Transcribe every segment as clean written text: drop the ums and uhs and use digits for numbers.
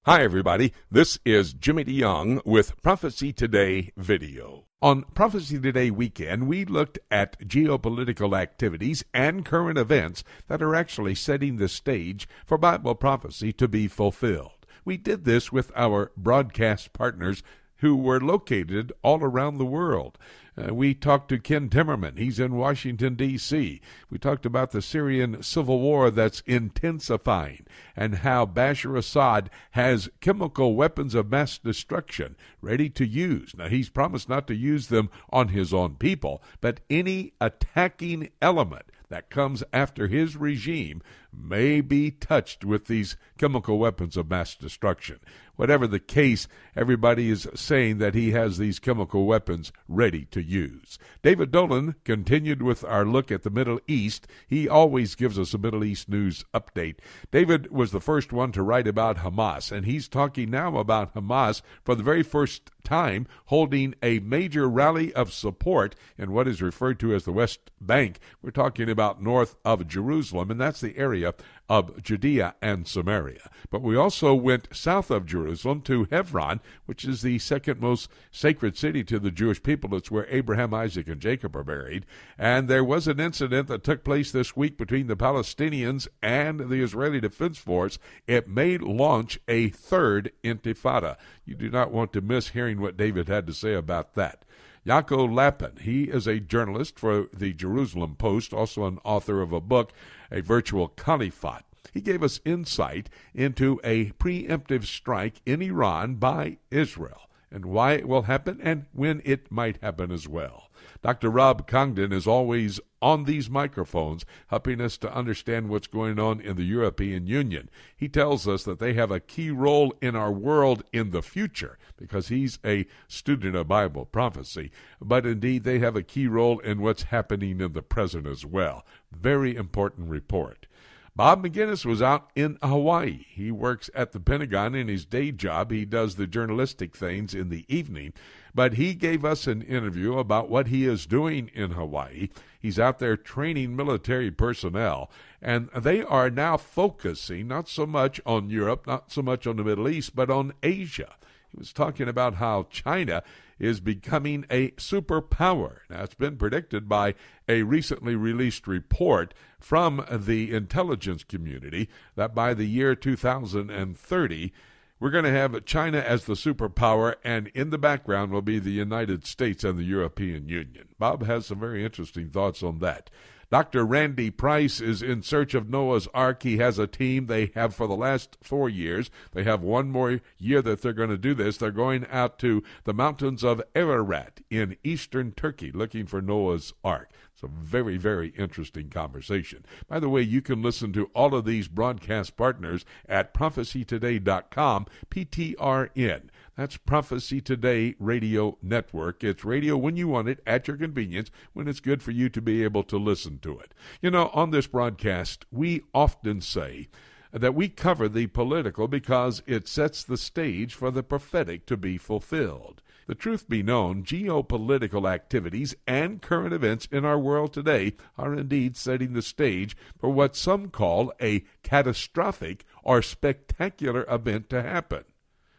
Hi, everybody. This is Jimmy DeYoung with Prophecy Today video. On Prophecy Today weekend, we looked at geopolitical activities and current events that are actually setting the stage for Bible prophecy to be fulfilled. We did this with our broadcast partners who were located all around the world. We talked to Ken Timmerman. He's in Washington, D.C. We talked about the Syrian civil war that's intensifying and how Bashar Assad has chemical weapons of mass destruction ready to use. Now, he's promised not to use them on his own people, but any attacking element that comes after his regime may be touched with these chemical weapons of mass destruction. Whatever the case, everybody is saying that he has these chemical weapons ready to use. David Dolan continued with our look at the Middle East. He always gives us a Middle East news update. David was the first one to write about Hamas, and he's talking now about Hamas for the very first time holding a major rally of support in what is referred to as the West Bank. We're talking about north of Jerusalem, and that's the area of Judea and Samaria. But we also went south of Jerusalem to Hebron, which is the second most sacred city to the Jewish people. It's where Abraham, Isaac, and Jacob are buried. And there was an incident that took place this week between the Palestinians and the Israeli Defense Force. It may launch a third intifada. You do not want to miss hearing what David had to say about that. Naco Lapin, he is a journalist for the Jerusalem Post, also an author of a book, A Virtual Caliphate. He gave us insight into a preemptive strike in Iran by Israel and why it will happen and when it might happen as well. Dr. Rob Congdon is always on these microphones, helping us to understand what's going on in the European Union. He tells us that they have a key role in our world in the future because he's a student of Bible prophecy. But indeed, they have a key role in what's happening in the present as well. Very important report. Bob McGinnis was out in Hawaii. He works at the Pentagon in his day job. He does the journalistic things in the evening. But he gave us an interview about what he is doing in Hawaii. He's out there training military personnel, and they are now focusing not so much on Europe, not so much on the Middle East, but on Asia. He was talking about how China is becoming a superpower. Now, it's been predicted by a recently released report from the intelligence community that by the year 2030, we're going to have China as the superpower, and in the background will be the United States and the European Union. Bob has some very interesting thoughts on that. Dr. Randy Price is in search of Noah's Ark. He has a team they have for the last 4 years. They have one more year that they're going to do this. They're going out to the mountains of Ararat in eastern Turkey looking for Noah's Ark. It's a very, very interesting conversation. By the way, you can listen to all of these broadcast partners at prophecytoday.com, PTRN. That's Prophecy Today Radio Network. It's radio when you want it, at your convenience, when it's good for you to be able to listen to it. You know, on this broadcast, we often say that we cover the political because it sets the stage for the prophetic to be fulfilled. The truth be known, geopolitical activities and current events in our world today are indeed setting the stage for what some call a catastrophic or spectacular event to happen.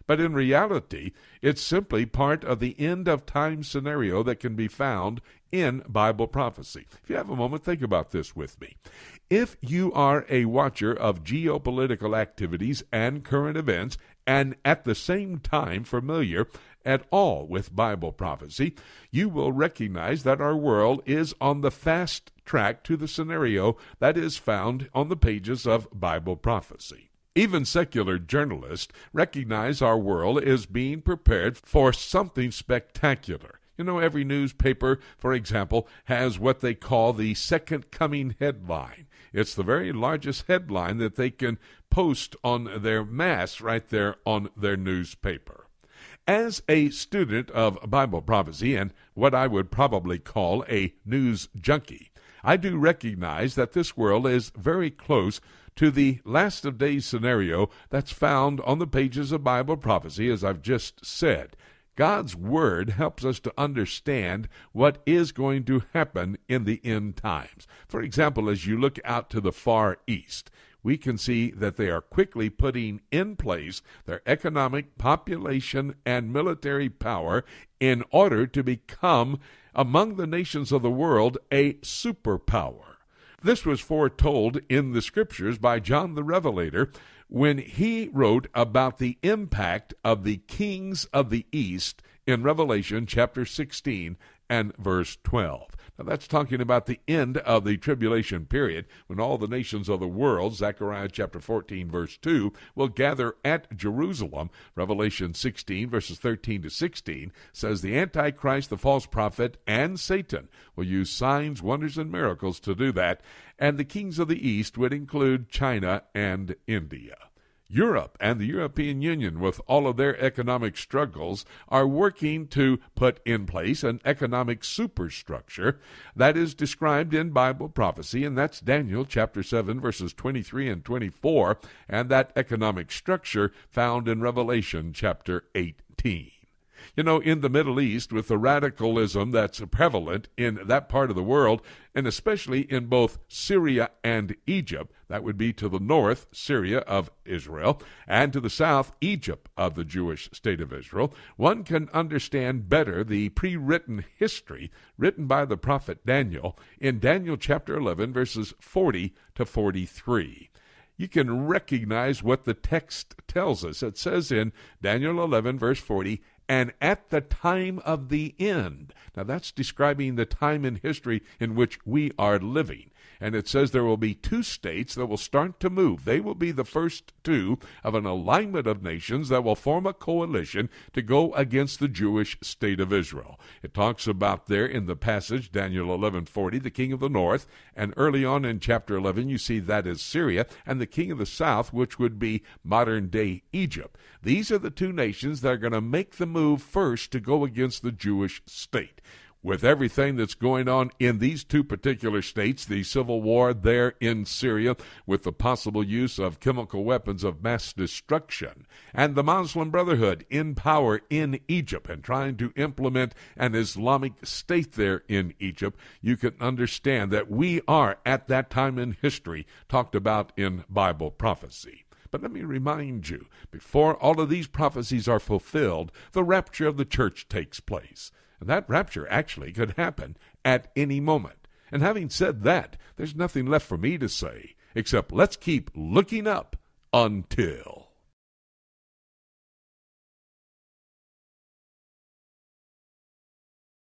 But in reality, it's simply part of the end-of-time scenario that can be found in Bible prophecy. If you have a moment, think about this with me. If you are a watcher of geopolitical activities and current events, and at the same time familiar at all with Bible prophecy, you will recognize that our world is on the fast track to the scenario that is found on the pages of Bible prophecy. Even secular journalists recognize our world is being prepared for something spectacular. You know, every newspaper, for example, has what they call the second coming headline. It's the very largest headline that they can post on their mass right there on their newspaper. As a student of Bible prophecy and what I would probably call a news junkie, I do recognize that this world is very close to the last of days scenario that's found on the pages of Bible prophecy, as I've just said. God's Word helps us to understand what is going to happen in the end times. For example, as you look out to the Far East, we can see that they are quickly putting in place their economic, population, and military power in order to become, among the nations of the world, a superpower. This was foretold in the Scriptures by John the Revelator when he wrote about the impact of the kings of the East in Revelation chapter 16 and verse 12. Now that's talking about the end of the tribulation period, when all the nations of the world, Zechariah chapter 14 verse 2, will gather at Jerusalem. Revelation 16 verses 13 to 16 says the Antichrist, the false prophet, and Satan will use signs, wonders, and miracles to do that, and the kings of the East would include China and India. Europe and the European Union, with all of their economic struggles, are working to put in place an economic superstructure that is described in Bible prophecy, and that's Daniel chapter 7, verses 23 and 24, and that economic structure found in Revelation chapter 18. You know, in the Middle East, with the radicalism that's prevalent in that part of the world, and especially in both Syria and Egypt, that would be to the north, Syria of Israel, and to the south, Egypt of the Jewish state of Israel, one can understand better the pre-written history written by the prophet Daniel in Daniel chapter 11, verses 40 to 43. You can recognize what the text tells us. It says in Daniel 11, verse 40, "And at the time of the end." Now that's describing the time in history in which we are living. And it says there will be two states that will start to move. They will be the first two of an alignment of nations that will form a coalition to go against the Jewish state of Israel. It talks about there in the passage, Daniel 11:40, the king of the north, and early on in chapter 11 you see that is Syria, and the king of the south, which would be modern-day Egypt. These are the two nations that are going to make the move first to go against the Jewish state. With everything that's going on in these two particular states, the civil war there in Syria, with the possible use of chemical weapons of mass destruction, and the Muslim Brotherhood in power in Egypt and trying to implement an Islamic state there in Egypt, you can understand that we are at that time in history talked about in Bible prophecy. But let me remind you, before all of these prophecies are fulfilled, the rapture of the church takes place. And that rapture actually could happen at any moment. And having said that, there's nothing left for me to say, except let's keep looking up until